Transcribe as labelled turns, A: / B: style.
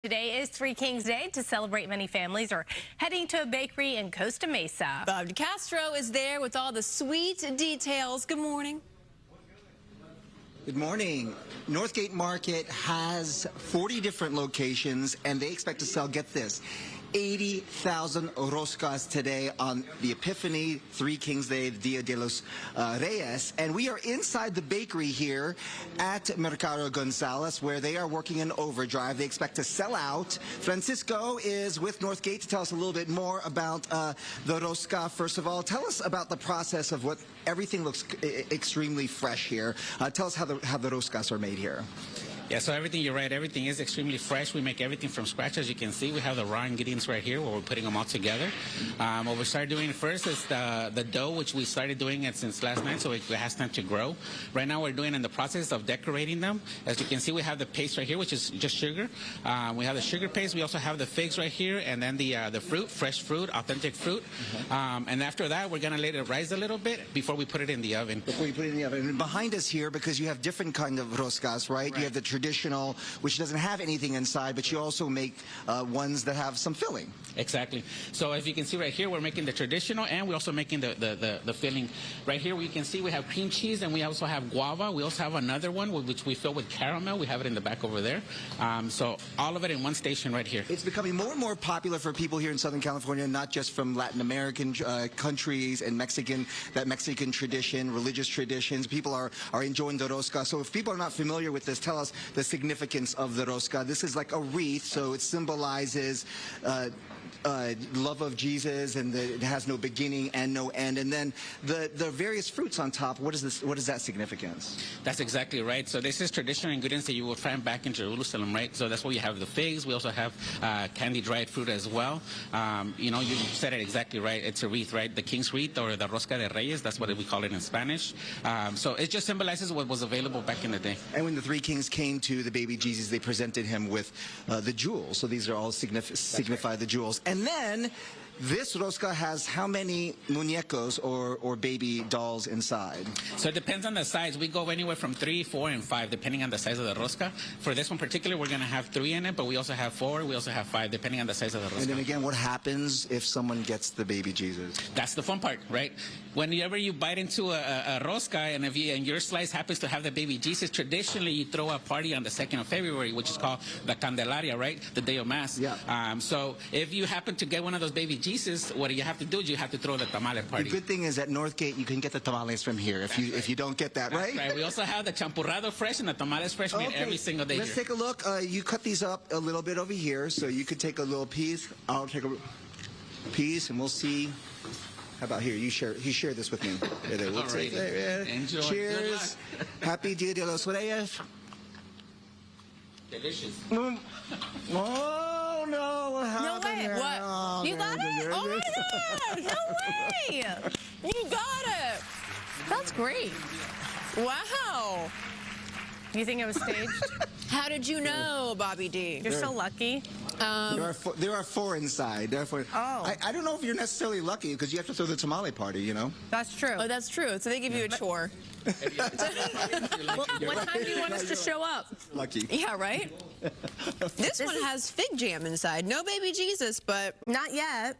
A: Today is Three Kings Day. To celebrate, many families are heading to a bakery in Costa Mesa.
B: Bob DeCastro is there with all the sweet details. Good morning.
C: Good morning. Northgate Market has 40 different locations, and they expect to sell, get this, 80,000 roscas today on the Epiphany, Three Kings Day, Dia de los Reyes. And we are inside the bakery here at Mercado Gonzalez, where they are working in overdrive. They expect to sell out. Francisco is with Northgate to tell us a little bit more about the rosca. First of all, tell us about the process of what everything looks extremely fresh here. Tell us how the roscas are made here.
D: Yeah, so everything, you're right, everything is extremely fresh. We make everything from scratch. As you can see, we have the raw ingredients right here where we're putting them all together. What we started doing first is the dough, which we started doing it since last night, so it has time to grow. Right now we're doing in the process of decorating them. As you can see, we have the paste right here, which is just sugar. We have the sugar paste. We also have the figs right here, and then the fruit, fresh fruit, authentic fruit. And after that, we're going to let it rise a little bit before we put it in the oven.
C: Before you put it in the oven. And behind us here, because you have different kind of roscas, right? You have the traditional, which doesn't have anything inside, but you also make ones that have some filling.
D: Exactly. So as you can see right here, we're making the traditional, and we're also making the filling. Right here, we can see we have cream cheese, and we also have guava. We also have another one, which we fill with caramel. We have it in the back over there. So all of it in one station right here.
C: It's becoming more and more popular for people here in Southern California, not just from Latin American countries and Mexican tradition, religious traditions. People are enjoying the rosca. So if people are not familiar with this, tell us the significance of the rosca. This is like a wreath, so it symbolizes love of Jesus, and it has no beginning and no end. And then the various fruits on top. What is this? What is that significance?
D: That's exactly right. So this is traditional ingredients that you will find back in Jerusalem, right? So that's why you have the figs. We also have candy dried fruit as well. You know, you said it exactly right. It's a wreath, right? The King's wreath, or the Rosca de Reyes. That's what we call it in Spanish. So it just symbolizes what was available back in the day.
C: And when the three kings came to the baby Jesus, they presented him with the jewels. So these are all signify the jewels. And then this rosca has how many muñecos or baby dolls inside?
D: So it depends on the size. We go anywhere from 3, 4, and 5, depending on the size of the rosca. For this one particular, we're going to have 3 in it, but we also have 4, we also have 5, depending on the size of the rosca.
C: And then again, what happens if someone gets the baby Jesus?
D: That's the fun part, right? Whenever you bite into a rosca, and and your slice happens to have the baby Jesus, traditionally you throw a party on the 2nd of February, which is called the Candelaria, right? The day of Mass.
C: Yeah.
D: So if you happen to get one of those baby Jesus, what you have to do is you have to throw the tamale party.
C: The good thing is at Northgate, you can get the tamales from here if you don't get that, right?
D: Right. We also have the champurrado fresh and the tamales fresh made every single day.
C: Let's take a look. You cut these up a little bit over here, so you could take a little piece. I'll take a piece, and we'll see. How about here? You share this with me. We'll take it.
D: Enjoy.
C: Cheers. Happy Dia de los Reyes.
D: Delicious.
C: Oh no!
A: No way. What?
C: Oh,
A: You got it? Oh my God! No way! You got it. That's great. Wow. You think it was staged?
B: How did you know, Bobby D?
A: You're so lucky.
C: There are 4 inside. There are 4.
A: Oh.
C: I don't know if you're necessarily lucky, because you have to throw the tamale party, you know?
A: That's true.
B: Oh, that's true. So they give you a chore.
A: What time do you want us to show up?
C: Lucky.
B: Yeah, right? This one has fig jam inside. No baby Jesus, but
A: Not yet.